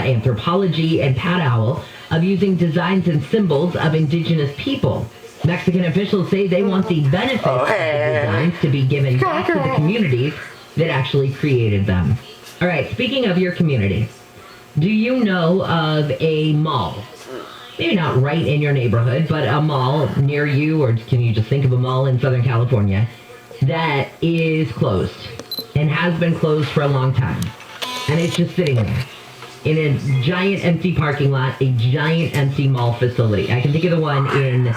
anthropology, and Pat Owl of using designs and symbols of indigenous people. Mexican officials say they want the benefits of the designs to be given back to the communities that actually created them. All right, speaking of your community, do you know of a mall? Maybe not right in your neighborhood, but a mall near you, or can you just think of a mall in Southern California that is closed and has been closed for a long time, and it's just sitting there in a giant empty parking lot, a giant empty mall facility? I can think of the one in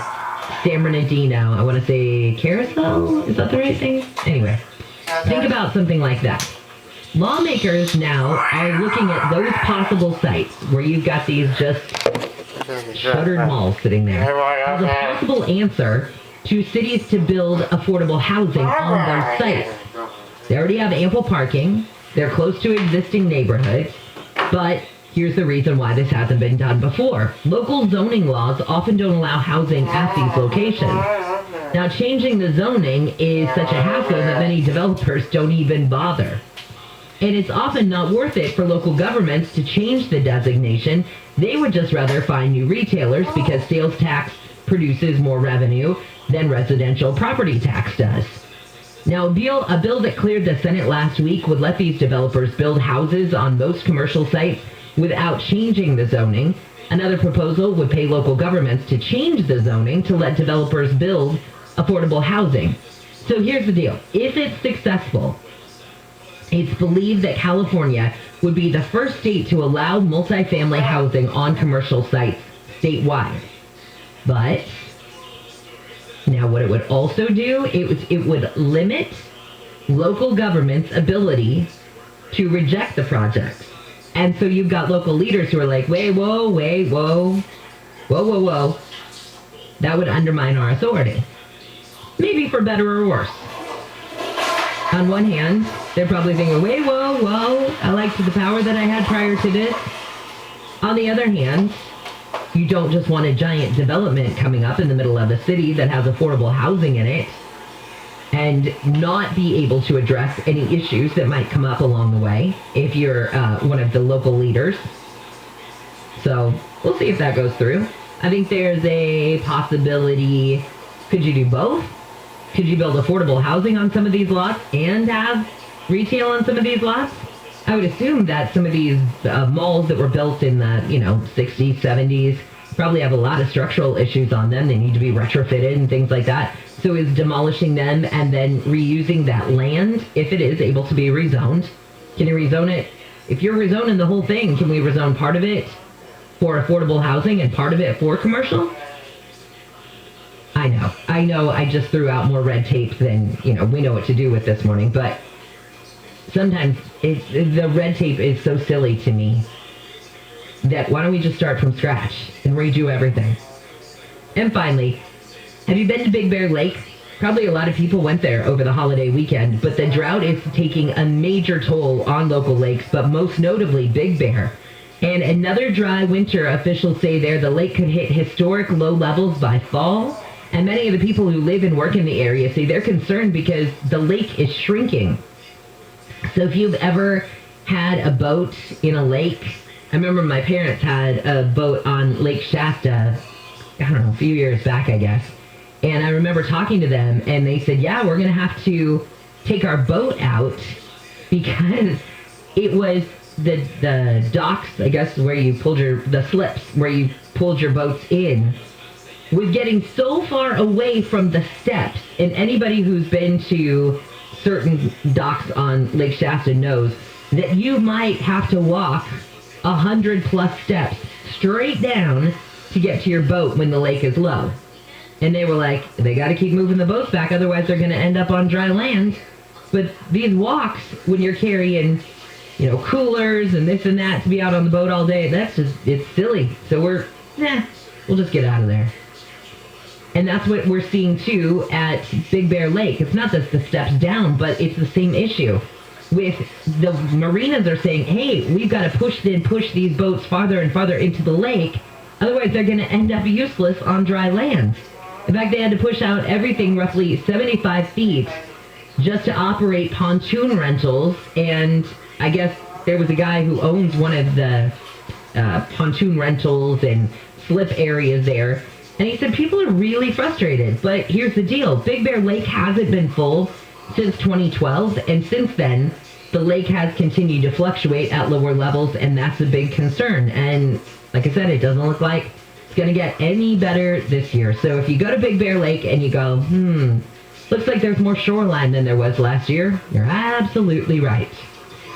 San Bernardino. I want to say Carousel? Is that the right thing? Anyway, think about something like that. Lawmakers now are looking at those possible sites where you've got these just shuttered malls sitting there as a possible answer to cities to build affordable housing on those sites. They already have ample parking. They're close to existing neighborhoods. But here's the reason why this hasn't been done before. Local zoning laws often don't allow housing at these locations. Now, changing the zoning is such a hassle that many developers don't even bother. And it's often not worth it for local governments to change the designation. They would just rather find new retailers because sales tax produces more revenue than residential property tax does. Now, a bill that cleared the Senate last week would let these developers build houses on most commercial sites without changing the zoning. Another proposal would pay local governments to change the zoning to let developers build affordable housing. So here's the deal. If it's successful, it's believed that California would be the first state to allow multifamily housing on commercial sites statewide. But now what it would also do, it would limit local government's ability to reject the projects. And so you've got local leaders who are like, whoa. That would undermine our authority. Maybe for better or worse. On one hand, they're probably thinking, whoa, I liked the power that I had prior to this. On the other hand, you don't just want a giant development coming up in the middle of a city that has affordable housing in it and not be able to address any issues that might come up along the way if you're one of the local leaders. So we'll see if that goes through. I think there's a possibility. Could you do both? Could you build affordable housing on some of these lots and have retail on some of these lots? I would assume that some of these malls that were built in the 60s, 70s probably have a lot of structural issues on them. They need to be retrofitted and things like that. So is demolishing them and then reusing that land, if it is able to be rezoned, can you rezone it? If you're rezoning the whole thing, can we rezone part of it for affordable housing and part of it for commercial? I know I just threw out more red tape than, we know what to do with this morning, but sometimes the red tape is so silly to me that why don't we just start from scratch and redo everything? And finally, have you been to Big Bear Lake? Probably a lot of people went there over the holiday weekend, but the drought is taking a major toll on local lakes, but most notably Big Bear. And another dry winter, officials say there, the lake could hit historic low levels by fall. And many of the people who live and work in the area say they're concerned because the lake is shrinking. So if you've ever had a boat in a lake, I remember my parents had a boat on Lake Shasta, a few years back, I guess. And I remember talking to them, and they said, yeah, we're going to have to take our boat out because it was the docks, I guess, where you pulled the slips, where you pulled your boats in, was getting so far away from the steps. And anybody who's been to certain docks on Lake Shasta knows that you might have to walk 100+ steps straight down to get to your boat when the lake is low. And they were like, they got to keep moving the boats back, otherwise they're going to end up on dry land. But these walks, when you're carrying, coolers and this and that to be out on the boat all day, it's silly. So we'll just get out of there. And that's what we're seeing, too, at Big Bear Lake. It's not just the steps down, but it's the same issue. With the marinas are saying, hey, we've got to push these boats farther and farther into the lake. Otherwise, they're going to end up useless on dry land. In fact, they had to push out everything roughly 75 feet just to operate pontoon rentals. And I guess there was a guy who owns one of the pontoon rentals and slip areas there. And he said people are really frustrated. But here's the deal. Big Bear Lake hasn't been full since 2012. And since then, the lake has continued to fluctuate at lower levels. And that's a big concern. And like I said, it doesn't look like it's going to get any better this year. So if you go to Big Bear Lake and you go, looks like there's more shoreline than there was last year, you're absolutely right.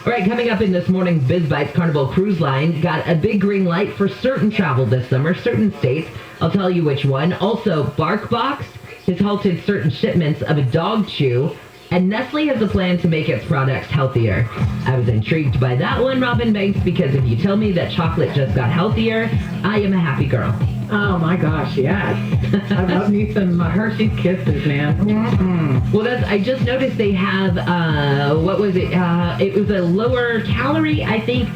All right, coming up in this morning's BizBites, Carnival Cruise Line got a big green light for certain travel this summer, certain states. I'll tell you which one. Also, BarkBox has halted certain shipments of a dog chew, and Nestle has a plan to make its products healthier. I was intrigued by that one, Robin Banks, because if you tell me that chocolate just got healthier, I am a happy girl. Oh my gosh, yes. I love me some Hershey's Kisses, man. Mm-hmm. Well, I just noticed they have, what was it? It was a lower calorie, I think,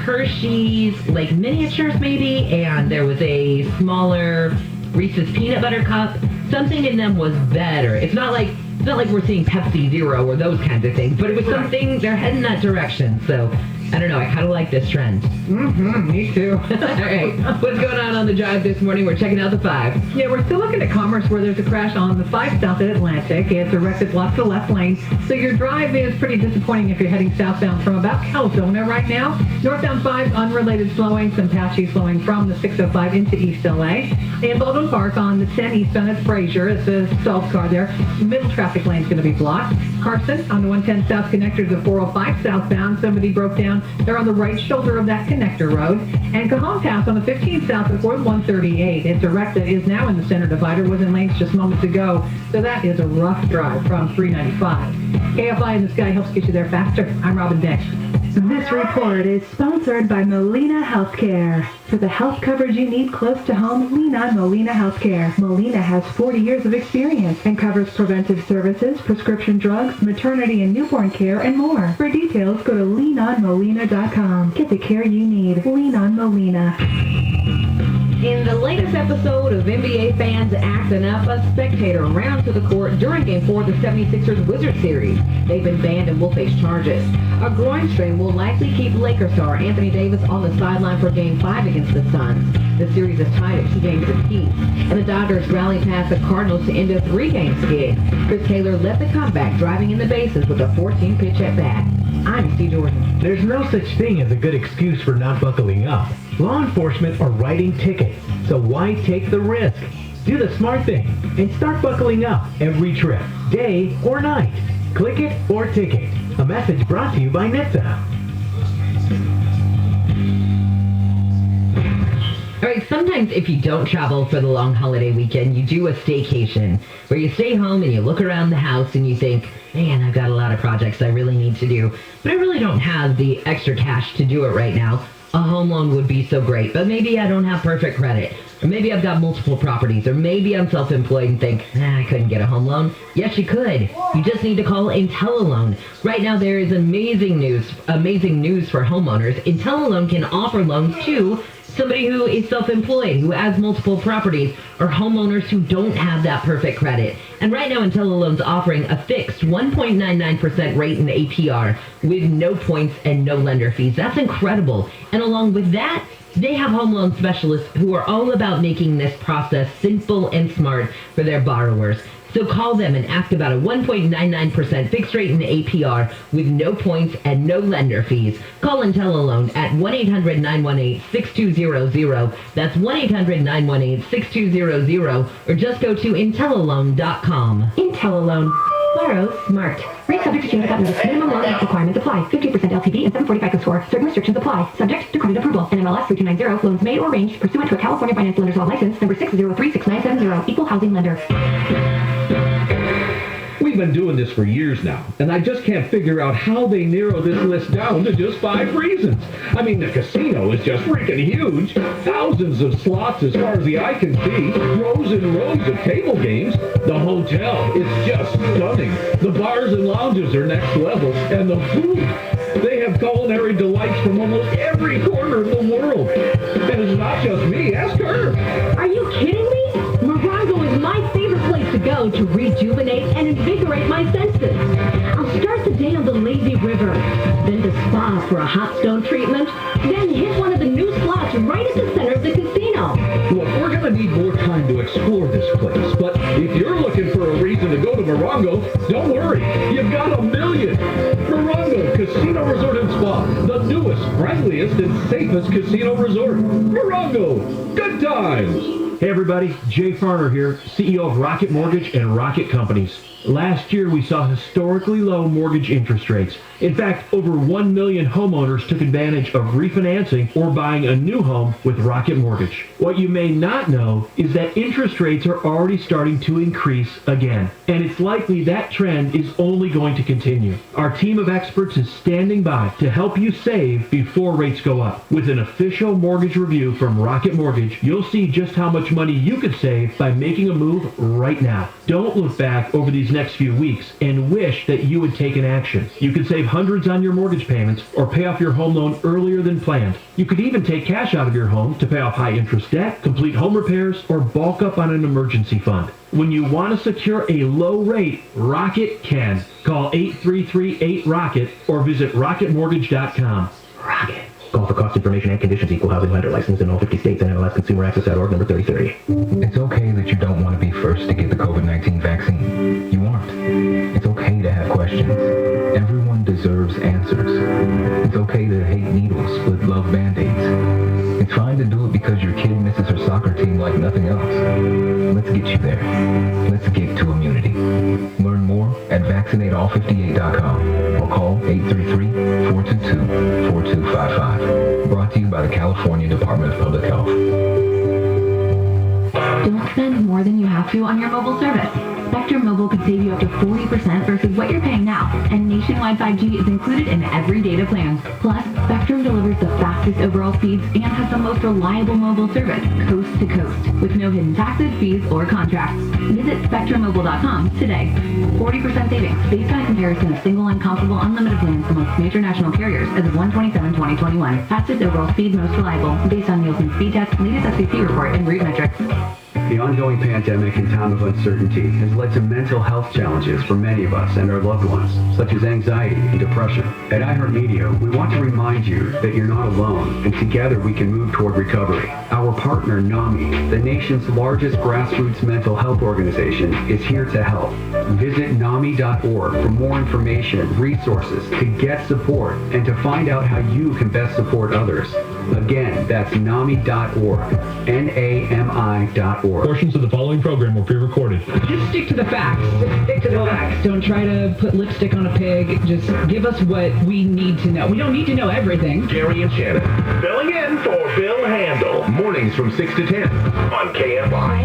Hershey's, like miniatures maybe, and there was a smaller Reese's peanut butter cup. Something in them was better. It's not like we're seeing Pepsi Zero or those kinds of things, but it was something, they're heading that direction. So, I don't know, I kind of like this trend. Mm-hmm, me too. All right, what's going on the drive this morning? We're checking out the 5. Yeah, we're still looking at Commerce where there's a crash on the 5 south at Atlantic. It's a wreck that blocks the left lane. So your drive is pretty disappointing if you're heading southbound from about Calzona right now. Northbound 5, unrelated slowing, some patchy slowing from the 605 into East LA. In Baldwin Park on the 10 eastbound at Fraser, it's a stalled car there. Middle traffic lane's going to be blocked. Carson on the 110 south connector to 405 southbound. Somebody broke down. They're on the right shoulder of that connector road. And Cajon Pass on the 15 south before 138. It's a wreck that is now in the center divider, was in lanes just moments ago. So that is a rough drive from 395. KFI in the Sky helps get you there faster. I'm Robin Banks. This report is sponsored by Molina Healthcare. For the health coverage you need close to home, lean on Molina Healthcare. Molina has 40 years of experience and covers preventive services, prescription drugs, maternity and newborn care, and more. For details, go to leanonmolina.com. Get the care you need. Lean on Molina. In the latest episode of NBA fans acting up, a spectator ran to the court during Game 4 of the 76ers Wizards series. They've been banned and will face charges. A groin strain will likely keep Lakers star Anthony Davis on the sideline for Game 5 against the Suns. The series is tied at 2 games apiece, and the Dodgers rallied past the Cardinals to end a 3-game skid. Chris Taylor led the comeback, driving in the bases with a 14-pitch at-bat. I'm Steve Jordan. There's no such thing as a good excuse for not buckling up. Law enforcement are writing tickets, so why take the risk? Do the smart thing and start buckling up every trip, day or night. Click it or ticket. A message brought to you by NHTSA. All right, sometimes if you don't travel for the long holiday weekend, you do a staycation where you stay home and you look around the house and you think, man, I've got a lot of projects I really need to do, but I really don't have the extra cash to do it right now. A home loan would be so great, but maybe I don't have perfect credit, or maybe I've got multiple properties, or maybe I'm self-employed and think, I couldn't get a home loan. Yes, you could. You just need to call IntelliLoan. Right now, there is amazing news for homeowners. IntelliLoan can offer loans to somebody who is self-employed, who has multiple properties, or homeowners who don't have that perfect credit. And right now, IntelliLoan's offering a fixed 1.99% rate in APR with no points and no lender fees. That's incredible. And along with that, they have home loan specialists who are all about making this process simple and smart for their borrowers. So call them and ask about a 1.99% fixed rate in APR with no points and no lender fees. Call IntelliLoan at 1-800-918-6200. That's 1-800-918-6200. Or just go to IntelliLoan.com. IntelliLoan. Borrow smart. Rate subject to change without notice. Minimum loan requirements apply. 50% LTV and 740 FICO score. Certain restrictions apply. Subject to credit approval. NMLS 3290. Loans made or arranged pursuant to a California Finance Lenders Law license number 6036970. Equal housing lender. We've been doing this for years now, and I just can't figure out how they narrow this list down to just 5 reasons. I mean, the casino is just freaking huge. Thousands of slots as far as the eye can see. Rows and rows of table games. The hotel is just stunning. The bars and lounges are next level. And the food. They have culinary delights from almost every corner of the world. And it's not just me. Ask her. Are you kidding me? Morongo is my favorite place to go to rejuvenate and invigorate my senses. I'll start the day on the lazy river, then to spa for a hot stone treatment, then hit one of the new slots right at the center of the casino. Look, we're going to need more time to explore this place, but if you're looking for a reason to go to Morongo, don't worry. You've got a million. Morongo Casino Resort and Spa, the newest, friendliest, and safest casino resort. Morongo, good times. Hey everybody, Jay Farner here, CEO of Rocket Mortgage and Rocket Companies. Last year we saw historically low mortgage interest rates. In fact, over 1 million homeowners took advantage of refinancing or buying a new home with Rocket Mortgage. What you may not know is that interest rates are already starting to increase again, and it's likely that trend is only going to continue. Our team of experts is standing by to help you save before rates go up. With an official mortgage review from Rocket Mortgage, you'll see just how much money you could save by making a move right now. Don't look back over these next few weeks and wish that you had taken action. You could save hundreds on your mortgage payments or pay off your home loan earlier than planned. You could even take cash out of your home to pay off high interest debt, complete home repairs, or bulk up on an emergency fund. When you want to secure a low rate, Rocket can. Call 833-8ROCKET or visit rocketmortgage.com. Rocket. Call for cost information and conditions. Equal housing lender licensed in all 50 states. NMLSconsumeraccess.org number 3030. It's okay that you don't want to be first to get the COVID-19 vaccine. You aren't. It's okay to have questions. Everyone deserves answers. It's okay to hate needles but love Band-Aids. It's fine to do it because your kid misses her soccer team like nothing else. Let's get you there. Let's get to immunity. Learn more at vaccinateall58.com or call 833-422-4255. Brought to you by the California Department of Public Health. Don't spend more than you have to on your mobile service. Spectrum Mobile could save you up to 40% versus what you're paying now, and nationwide 5G is included in every data plan. Plus, Spectrum delivers the fastest overall speeds and has the most reliable mobile service, coast to coast, with no hidden taxes, fees, or contracts. Visit SpectrumMobile.com today. 40% savings based on a comparison of single and comparable unlimited plans amongst major national carriers as of 1/27/2021. Fastest overall speed, most reliable, based on Nielsen speed test, latest FCC report, and route metrics. The ongoing pandemic and time of uncertainty has led to mental health challenges for many of us and our loved ones, such as anxiety and depression. At iHeartMedia, we want to remind you that you're not alone, and together we can move toward recovery. Our partner, NAMI, the nation's largest grassroots mental health organization, is here to help. Visit NAMI.org for more information, resources, to get support, and to find out how you can best support others. Again, that's NAMI.org, NAMI.org. Portions of the following program were pre-recorded. Just stick to the facts. Just stick to the facts. Don't try to put lipstick on a pig. Just give us what we need to know. We don't need to know everything. Gary and Shannon, filling in for Bill Handel. Mornings from 6 to 10 on KFI.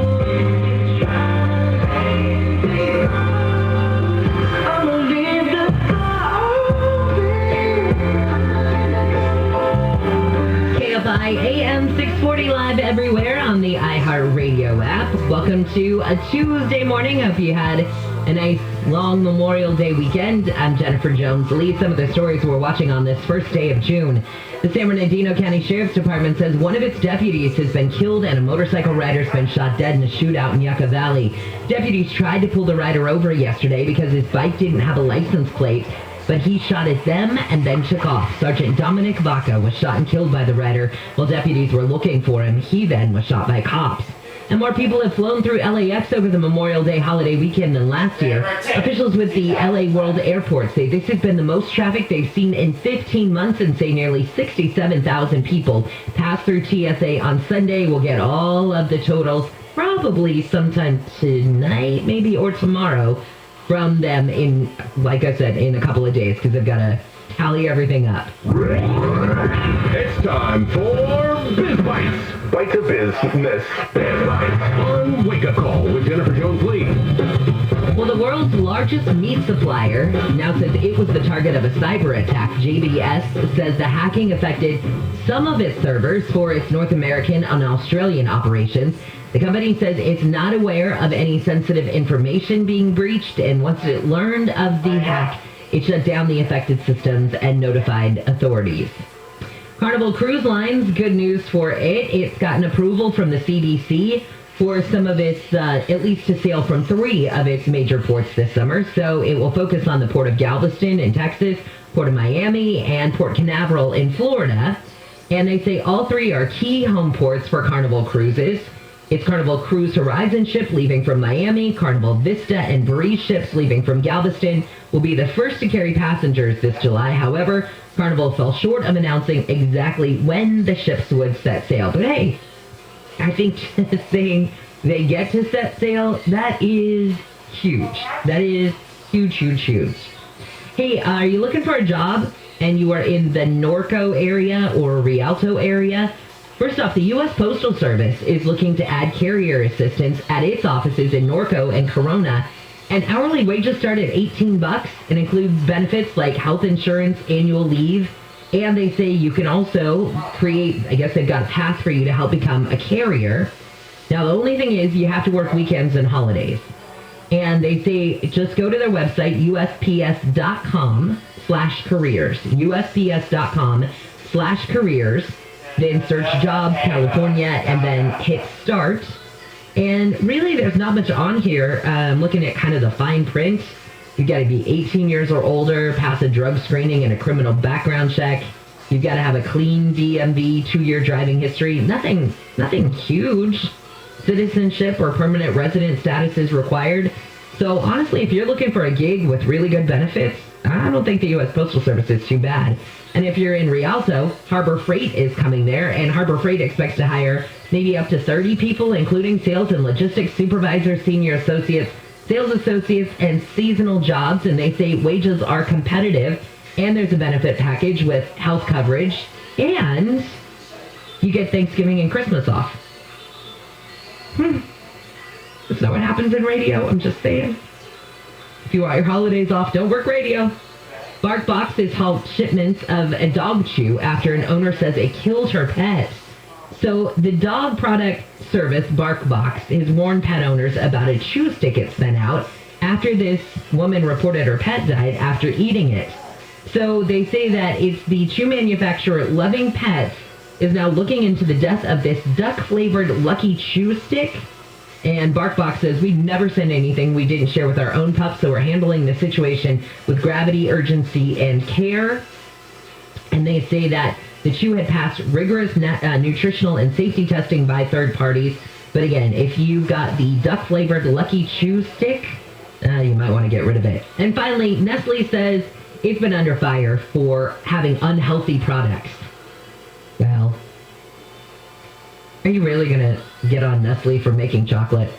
KFI AM 640 live everywhere on the iHeartRadio app. Welcome to a Tuesday morning. Hope you had a nice long Memorial Day weekend. I'm Jennifer Jones. Lead some of the stories we're watching on this first day of June. The San Bernardino County Sheriff's Department says one of its deputies has been killed and a motorcycle rider's been shot dead in a shootout in Yucca Valley. Deputies tried to pull the rider over yesterday because his bike didn't have a license plate, but he shot at them and then took off. Sergeant Dominic Vaca was shot and killed by the rider while deputies were looking for him. He then was shot by cops. And more people have flown through LAX over the Memorial Day holiday weekend than last year. Officials with the LA World Airport say this has been the most traffic they've seen in 15 months and say nearly 67,000 people passed through TSA on Sunday. We'll get all of the totals probably sometime tonight, maybe, or tomorrow from them in, like I said, in a couple of days because they've got to tally everything up. It's time for Biz Bites. Bites of business. Biz Bites. On Wake Up Call with Jennifer Jones Lee. Well, the world's largest meat supplier now says it was the target of a cyber attack. JBS says the hacking affected some of its servers for its North American and Australian operations. The company says it's not aware of any sensitive information being breached, and once it learned of the hack, it shut down the affected systems and notified authorities. Carnival Cruise Lines, good news for it. It's gotten approval from the CDC for some of its, at least to sail from 3 of its major ports this summer. So it will focus on the Port of Galveston in Texas, Port of Miami, and Port Canaveral in Florida. And they say all three are key home ports for Carnival cruises. It's Carnival Cruise Horizon ship leaving from Miami. Carnival Vista and Breeze ships leaving from Galveston will be the first to carry passengers this July. However, Carnival fell short of announcing exactly when the ships would set sail. But hey, I think just saying they get to set sail, that is huge. That is huge, huge, huge. Hey, are you looking for a job and you are in the Norco area or Rialto area? First off, the U.S. Postal Service is looking to add carrier assistants at its offices in Norco and Corona. And hourly wages start at $18 and includes benefits like health insurance, annual leave, and they say you can also create, I guess they've got a path for you to help become a carrier. Now, the only thing is you have to work weekends and holidays. And they say just go to their website, USPS.com/careers, USPS.com/careers. Then search jobs, California, and then hit start. And really, there's not much on here. Looking at kind of the fine print, you've got to be 18 years or older, pass a drug screening and a criminal background check. You've got to have a clean DMV, 2-year driving history. Nothing huge. Citizenship or permanent resident status is required. So honestly, if you're looking for a gig with really good benefits, I don't think the U.S. Postal Service is too bad. And if you're in Rialto, Harbor Freight is coming there, and Harbor Freight expects to hire maybe up to 30 people, including sales and logistics supervisors, senior associates, sales associates, and seasonal jobs. And they say wages are competitive, and there's a benefit package with health coverage, and you get Thanksgiving and Christmas off. That's not what happens in radio, I'm just saying. If you want your holidays off, don't work radio. BarkBox has halted shipments of a dog chew after an owner says it killed her pet. So the dog product service, BarkBox, has warned pet owners about a chew stick it sent out after this woman reported her pet died after eating it. So they say that it's the chew manufacturer Loving Pets is now looking into the death of this duck-flavored Lucky Chew stick. And BarkBox says, we've never sent anything we didn't share with our own pups, so we're handling the situation with gravity, urgency, and care. And they say that the chew had passed rigorous nutritional and safety testing by third parties. But again, if you got the duck-flavored Lucky Chew stick, you might want to get rid of it. And finally, Nestle says it's been under fire for having unhealthy products. Well, are you really going to get on Nestle for making chocolate?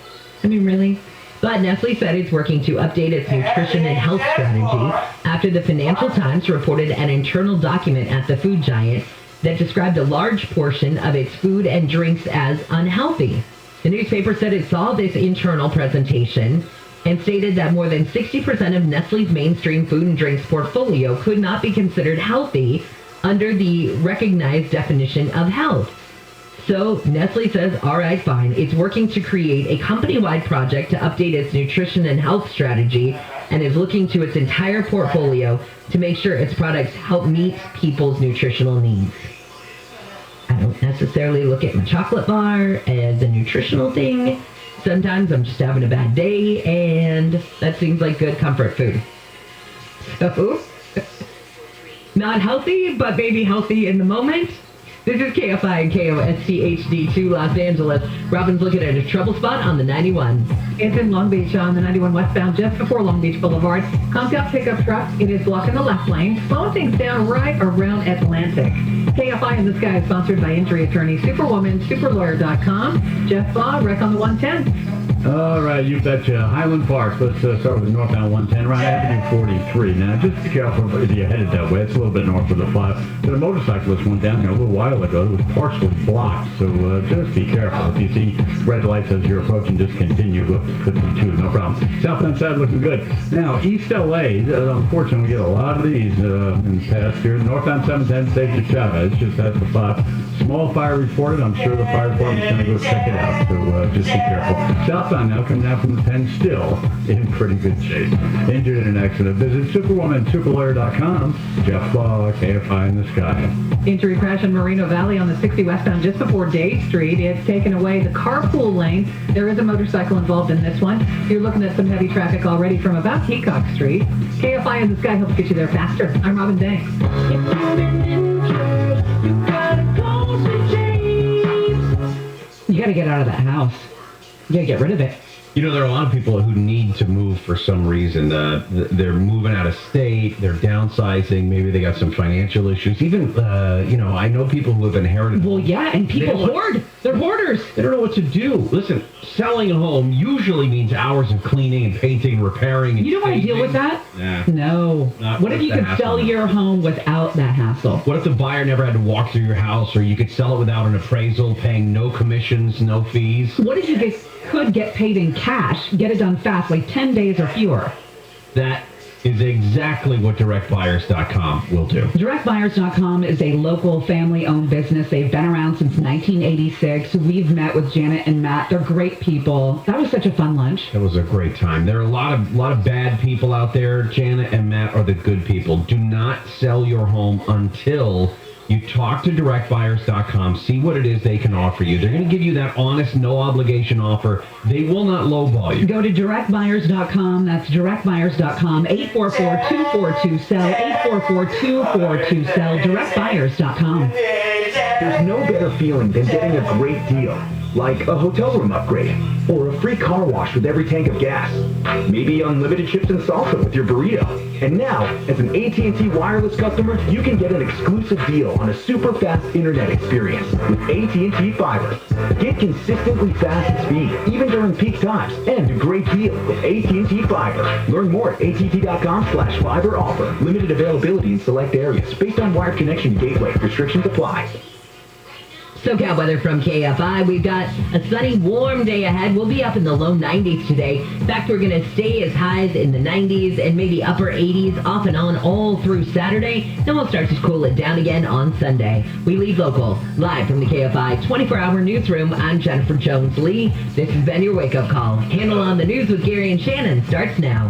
I mean, really? But Nestle said it's working to update its nutrition and health strategy after the Financial Times reported an internal document at the food giant that described a large portion of its food and drinks as unhealthy. The newspaper said it saw this internal presentation and stated that more than 60% of Nestle's mainstream food and drinks portfolio could not be considered healthy under the recognized definition of health. So Nestle says, all right, fine. It's working to create a company-wide project to update its nutrition and health strategy and is looking to its entire portfolio to make sure its products help meet people's nutritional needs. I don't necessarily look at my chocolate bar as a nutritional thing. Sometimes I'm just having a bad day, and that seems like good comfort food. So, not healthy, but maybe healthy in the moment. This is KFI and KOSTHD2 Los Angeles. Robin's looking at a trouble spot on the 91. It's in Long Beach on the 91 westbound, just before Long Beach Boulevard. Comes out pickup truck. It is blocking the left lane. Slowing things down right around Atlantic. KFI in the Sky is sponsored by injury attorney Superwoman, superlawyer.com. Jeff Baugh, wreck on the 110. All right, you betcha. Highland Park. Let's start with northbound 110, right Avenue 43. Now, just be careful if you're headed that way. It's a little bit north of the 5. But a motorcyclist went down here a little while ago. It was partially blocked, so just be careful. If you see red lights as you're approaching, just continue. Could be 2, no problem. Southbound side looking good. Now, East LA, unfortunately, we get a lot of these in the past here. Northbound 710, Safety Chavez, just at the 5. Small fire reported. I'm sure the fire department's going to go check it out, so just be careful. Southbound now coming down from the 10, still in pretty good shape. Injured in an accident. Visit Superwoman, superlawyer.com. Jeff Baugh, KFI in the Sky. Injury crash in Moreno Valley on the 60 westbound just before Dade Street. It's taken away the carpool lane. There is a motorcycle involved in this one. You're looking at some heavy traffic already from about Peacock Street. KFI in the Sky helps get you there faster. I'm Robin Day. got to get out of that house. You got to get rid of it. You know, there are a lot of people who need to move for some reason. They're moving out of state, they're downsizing, maybe they got some financial issues. Even, I know people who have inherited. Well, yeah, and people hoard. They're hoarders. They don't know what to do. Listen, selling a home usually means hours of cleaning and painting, repairing, and you don't want to deal with that? Nah. No. What if you could sell your home without that hassle? What if the buyer never had to walk through your house, or you could sell it without an appraisal, paying no commissions, no fees? What if you could get paid in cash, get it done fast, like 10 days or fewer? That is exactly what directbuyers.com will do. Directbuyers.com is a local family-owned business. They've been around since 1986. We've met with Janet and Matt. They're great people. That was such a fun lunch. That was a great time. There are a lot of bad people out there. Janet and Matt are the good people. Do not sell your home until you talk to directbuyers.com, see what it is they can offer you. They're going to give you that honest, no-obligation offer. They will not lowball you. Go to directbuyers.com. That's directbuyers.com. 844-242-SELL. 844-242-SELL. Directbuyers.com. There's no better feeling than getting a great deal, like a hotel room upgrade, or a free car wash with every tank of gas, maybe unlimited chips and salsa with your burrito. And now, as an AT&T wireless customer, you can get an exclusive deal on a super fast internet experience with AT&T Fiber. Get consistently fast speed, even during peak times, and a great deal with AT&T Fiber. Learn more at att.com/fiber offer. Limited availability in select areas based on wired connection to gateway. Restrictions apply. SoCal weather from KFI. We've got a sunny, warm day ahead. We'll be up in the low 90s today. In fact, we're going to stay as highs in the 90s and maybe upper 80s off and on all through Saturday. Then we'll start to cool it down again on Sunday. We lead local, live from the KFI 24-hour newsroom. I'm Jennifer Jones-Lee. This has been your wake-up call. Handle on the news with Gary and Shannon starts now.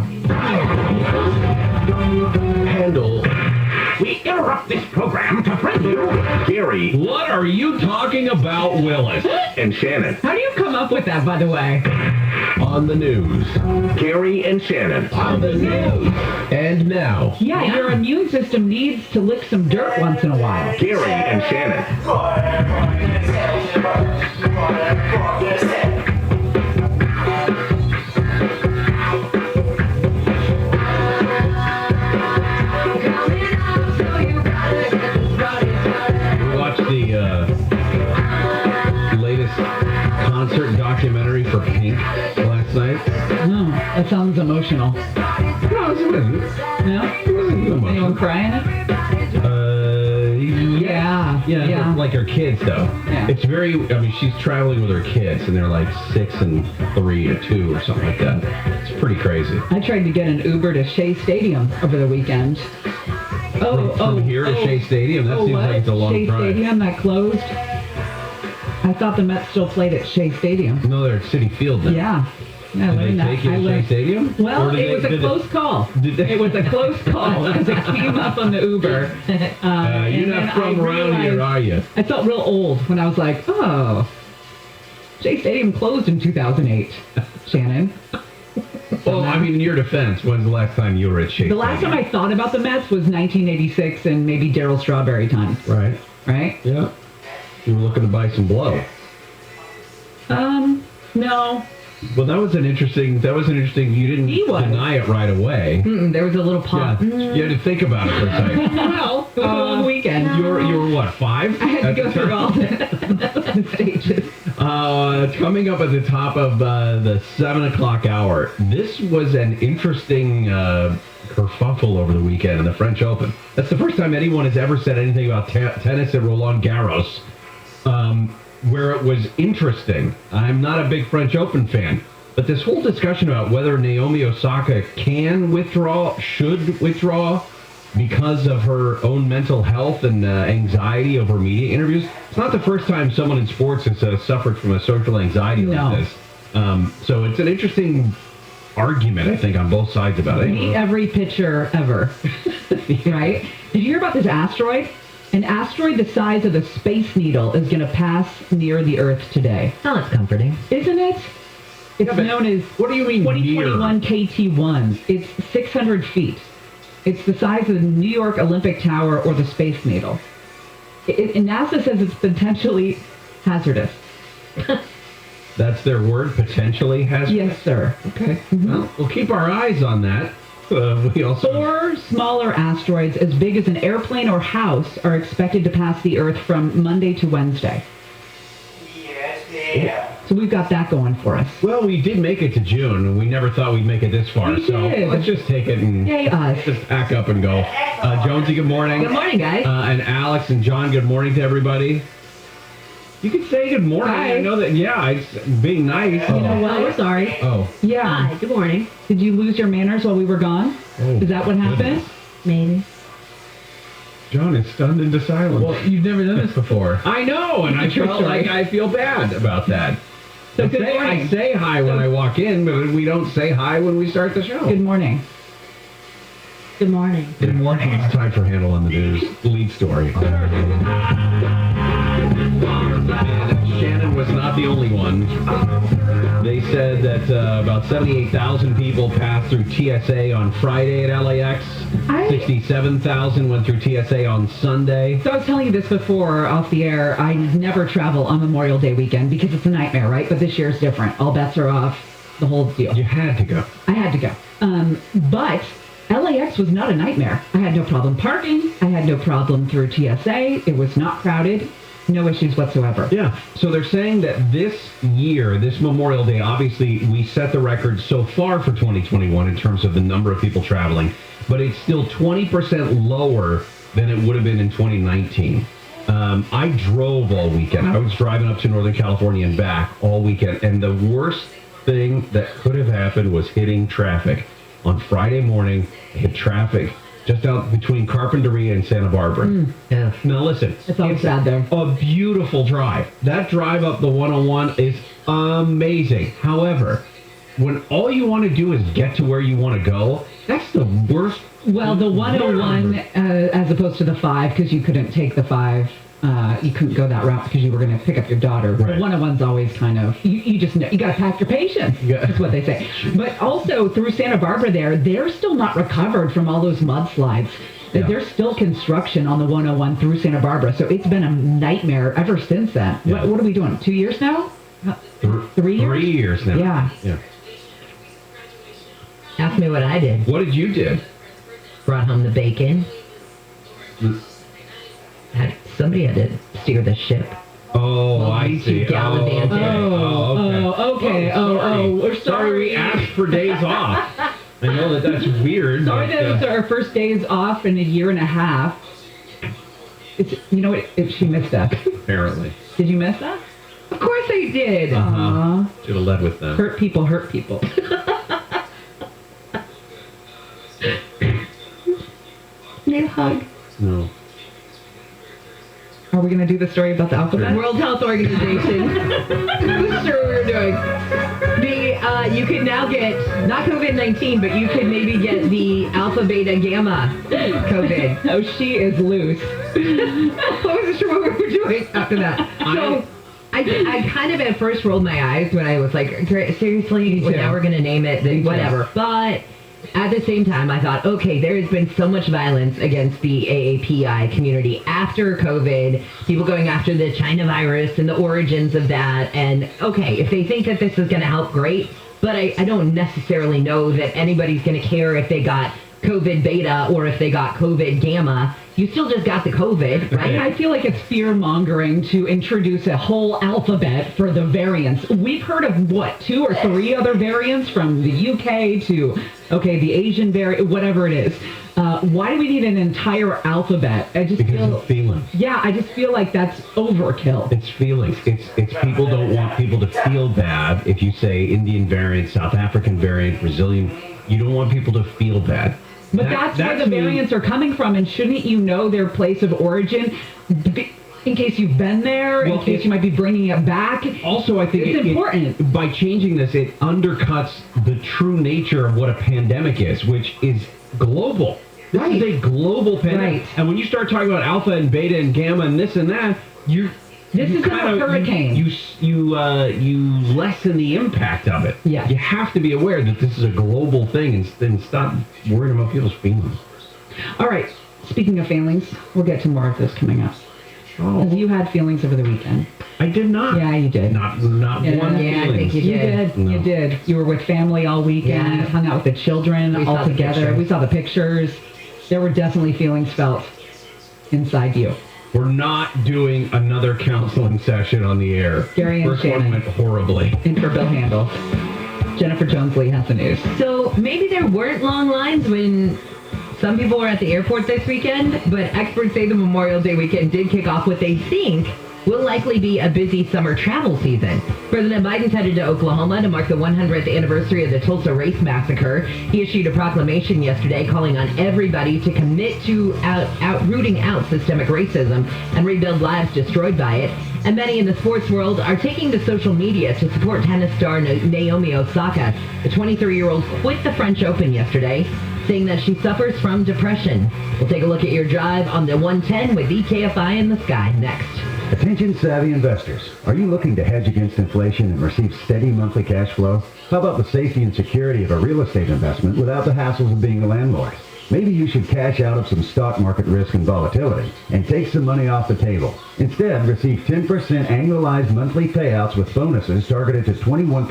Handle. We interrupt this program to bring you Gary. What are you talking about, Willis? And Shannon. How do you come up with that, by the way? On the news. Gary and Shannon. On the news. And now. Yeah, your immune system needs to lick some dirt once in a while. Gary and Shannon. Concert documentary for Pink last night. Oh, that sounds emotional. No, it wasn't. No? It wasn't emotional. Anyone crying it? Yeah. Like her kids, though. Yeah. It's she's traveling with her kids, and they're like 6 and 3 or 2 or something like that. It's pretty crazy. I tried to get an Uber to Shea Stadium over the weekend. From here to Shea Stadium? That seems like it's a long Shea drive. Stadium, that closed. I thought the Mets still played at Shea Stadium. No, they're at Citi Field now. Yeah. Did they take you to Shea Stadium? Well, it was a close call. It was a close call because it came up on the Uber. You're not from around here, are you? I felt real old when I was like, oh, Shea Stadium closed in 2008, Shannon. Well, I mean, in your defense, when's the last time you were at Shea The last time I thought about the Mets was 1986 and maybe Darryl Strawberry time. Right. Right? Yeah. You were looking to buy some blow. No. Well, that was an interesting, you didn't deny it right away. There was a little pop. Yeah, you had to think about it for a second. Well, it was a long weekend. You were what, 5? I had to go through all the stages. Coming up at the top of the 7 o'clock hour, this was an interesting kerfuffle over the weekend in the French Open. That's the first time anyone has ever said anything about tennis at Roland Garros. Where it was interesting. I'm not a big French Open fan, but this whole discussion about whether Naomi Osaka should withdraw because of her own mental health and anxiety over media interviews. It's not the first time someone in sports has suffered from a social anxiety like this. So it's an interesting argument, I think, on both sides about it. Meet every pitcher ever. Right? Did you hear about this asteroid? An asteroid the size of the Space Needle is going to pass near the Earth today. Oh, that's comforting. Isn't it? It's known as what do you mean 2021 KT1. It's 600 feet. It's the size of the New York Olympic Tower or the Space Needle. And NASA says it's potentially hazardous. That's their word, potentially has. Yes, sir. Okay. Well, we'll keep our eyes on that. We also 4 smaller asteroids as big as an airplane or house are expected to pass the Earth from Monday to Wednesday. So we've got that going for us. Well, we did make it to June, and we never thought we'd make it this far. We so did. let's just take it and Yay us. just pack up and go. Jonesy, good morning. Good morning, guys. And Alex and John, good morning to everybody. You could say good morning. Hi. I know that. Yeah, it's being nice. You know what? We're sorry. Oh. Yeah. Hi, good morning. Did you lose your manners while we were gone? Is that what happened? Maybe. John is stunned into silence. Well, you've never done this before. I know, and I True felt story. like I feel bad about that. So good morning. I say hi when I walk in, but we don't say hi when we start the show. Good morning. Good morning. Good morning. It's time for Handle on the News lead story. Shannon was not the only one. They said that about 78,000 people passed through TSA on Friday at LAX. 67,000 went through TSA on Sunday. So I was telling you this before off the air. I never travel on Memorial Day weekend because it's a nightmare, right? But this year is different. All bets are off. The whole deal. You had to go. I had to go. But LAX was not a nightmare. I had no problem parking. I had no problem through TSA. It was not crowded. No issues whatsoever. Yeah. So they're saying that this year, this Memorial Day, obviously we set the record so far for 2021 in terms of the number of people traveling, but it's still 20% lower than it would have been in 2019. I drove all weekend. I was driving up to Northern California and back all weekend, and the worst thing that could have happened was hitting traffic. On Friday morning, I hit traffic just out between Carpinteria and Santa Barbara. Yeah. Now listen, It's all sad there. a beautiful drive. That drive up the 101 is amazing. However, when all you want to do is get to where you want to go, that's the worst. Well, the 101 as opposed to the 5, because you couldn't take the 5. You couldn't go that route because you were going to pick up your daughter. Right. The 101's always kind of, you just know, you got to pack your patience. Yeah. That's what they say. But also through Santa Barbara they're still not recovered from all those mudslides. Yeah. There's still construction on the 101 through Santa Barbara. So it's been a nightmare ever since then. Yeah. What are we doing? 2 years now? 3 years? 3 years now. Yeah. Ask me what I did. What did you do? Brought home the bacon. Somebody had to steer the ship. Oh, Well, I you see. two gallivanted. Okay. We're Sorry we asked for days off. I know that's weird. Sorry but, that it's our first days off in a year and a half. It's, you know what? She missed that. apparently. Did you miss that? Of course I did. Aw. Should have led with them. Hurt people hurt people. Need a hug. No. Are we going to do the story about the alphabet? World Health Organization. Who's sure we were doing? You could now get, not COVID-19, but you could maybe get the Alpha, Beta, Gamma COVID. Oh, she is loose. I wasn't sure what we were doing after that. So I kind of at first rolled my eyes when I was like, seriously, well, now we're going to name it, then whatever. But at the same time, I thought, okay, there has been so much violence against the AAPI community after COVID, people going after the China virus and the origins of that. And okay, if they think that this is going to help, great. But I don't necessarily know that anybody's going to care if they got COVID beta or if they got COVID gamma. You still just got the COVID, right? I feel like it's fear-mongering to introduce a whole alphabet for the variants. We've heard of, what, 2 or 3 other variants from the UK to, okay, the Asian variant, whatever it is. Why do we need an entire alphabet? I just Because of feelings. Yeah, I just feel like that's overkill. It's feelings. It's people don't want people to feel bad. If you say Indian variant, South African variant, Brazilian, you don't want people to feel bad. But that's where the variants are coming from, and shouldn't you know their place of origin? In case you've been there, in case you might be bringing it back. Also, I think it's important. By changing this, it undercuts the true nature of what a pandemic is, which is global. This is a global pandemic. Right. And when you start talking about alpha and beta and gamma and this and that, This isn't a hurricane. You lessen the impact of it. Yeah. You have to be aware that this is a global thing and stop worrying about people's feelings. All right. Speaking of feelings, we'll get to more of this coming up. Because you had feelings over the weekend. I did not. Yeah, you did. Not Yeah, one yeah, I feeling. think you You did. did. You did. You were with family all weekend. Yeah. Hung out with the children We all saw the together. pictures. We saw the pictures. There were definitely feelings felt inside you. We're not doing another counseling session on the air. Gary and First one Shannon. went horribly. In for Bill Handel. Jennifer Jones-Lee has the news. So maybe there weren't long lines when some people were at the airport this weekend, but experts say the Memorial Day weekend did kick off what they think will likely be a busy summer travel season. President Biden's headed to Oklahoma to mark the 100th anniversary of the Tulsa Race Massacre. He issued a proclamation yesterday calling on everybody to commit to rooting out systemic racism and rebuild lives destroyed by it. And many in the sports world are taking to social media to support tennis star Naomi Osaka. The 23-year-old quit the French Open yesterday, saying that she suffers from depression. We'll take a look at your drive on the 110 with the KFI in the sky next. Attention savvy investors. Are you looking to hedge against inflation and receive steady monthly cash flow? How about the safety and security of a real estate investment without the hassles of being a landlord? Maybe you should cash out of some stock market risk and volatility and take some money off the table. Instead, receive 10% annualized monthly payouts with bonuses targeted to 21%.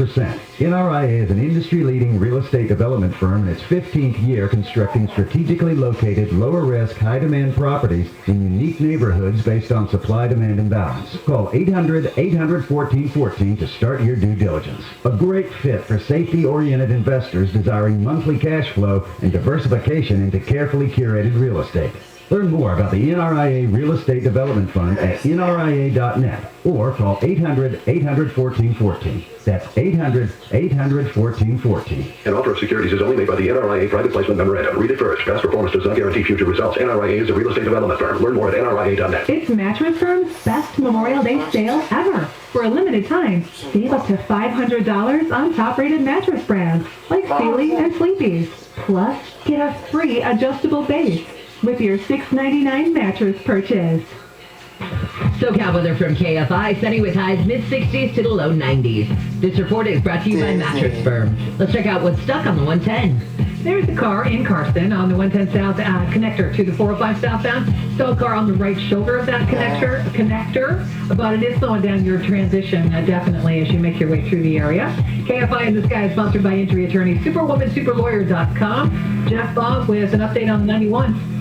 NRIA is an industry-leading real estate development firm in its 15th year constructing strategically located, lower-risk, high-demand properties in unique neighborhoods based on supply-demand imbalance. Call 800-800-1414 to start your due diligence. A great fit for safety-oriented investors desiring monthly cash flow and diversification into carefully curated real estate. Learn more about the NRIA Real Estate Development Fund at nria.net or call 800-800-1414. That's 800-800-1414. An offer of securities is only made by the NRIA Private Placement Memorandum. Read it first. Past performance does not guarantee future results. NRIA is a real estate development firm. Learn more at nria.net. It's Mattress Firm's best Memorial Day sale ever. For a limited time, save up to $500 on top-rated mattress brands like Sealy and Sleepy's. Plus, get a free adjustable base with your $6.99 mattress purchase. SoCal weather from KFI, sunny with highs mid-60s to the low 90s. This report is brought to you by Mattress Firm. Let's check out what's stuck on the 110. There's a car in Carson on the 110 South connector to the 405 southbound. Still a car on the right shoulder of that connector, but it is slowing down your transition definitely as you make your way through the area. KFI in the Sky is sponsored by injury attorney SuperwomanSuperLawyer.com. Jeff Bob with an update on 91.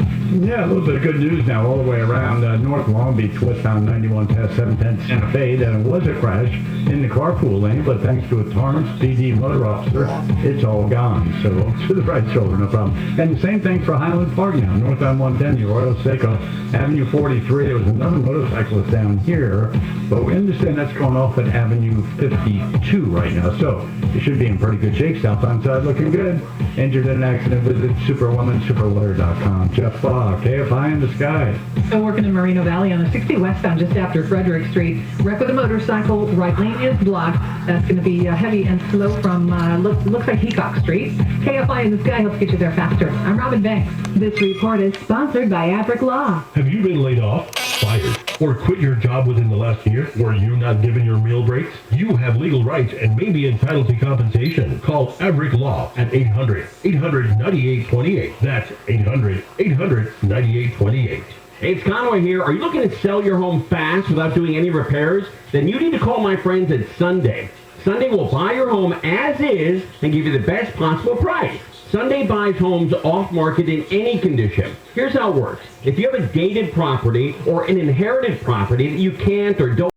Yeah, a little bit of good news now all the way around North Long Beach, westbound 91 past 710 Santa Fe. There was a crash in the carpool lane, but thanks to a Torrance PD motor officer, it's all gone. So to the right shoulder, no problem. And the same thing for Highland Park now, northbound 110, the Arroyo Seco, Avenue 43. There was another motorcyclist down here, but we understand that's going off at Avenue 52 right now. So it should be in pretty good shape. Southbound side looking good. Injured in an accident, visit SuperwomanSuperLawyer.com. Jeff KFI in the Sky. So working in Moreno Valley on the 60 westbound just after Frederick Street. Wreck with a motorcycle. Right lane is blocked. That's going to be heavy and slow from looks like Heacock Street. KFI in the Sky helps get you there faster. I'm Robin Banks. This report is sponsored by Averick Law. Have you been laid off, fired, or quit your job within the last year? Were you not given your meal breaks? You have legal rights and may be entitled to compensation. Call Averick Law at 800-800-9828. That's 800-800-9828. Hey, it's Conway here. Are you looking to sell your home fast without doing any repairs? Then you need to call my friends at Sunday. Sunday will buy your home as is and give you the best possible price. Sunday buys homes off market in any condition. Here's how it works. If you have a dated property or an inherited property that you can't or don't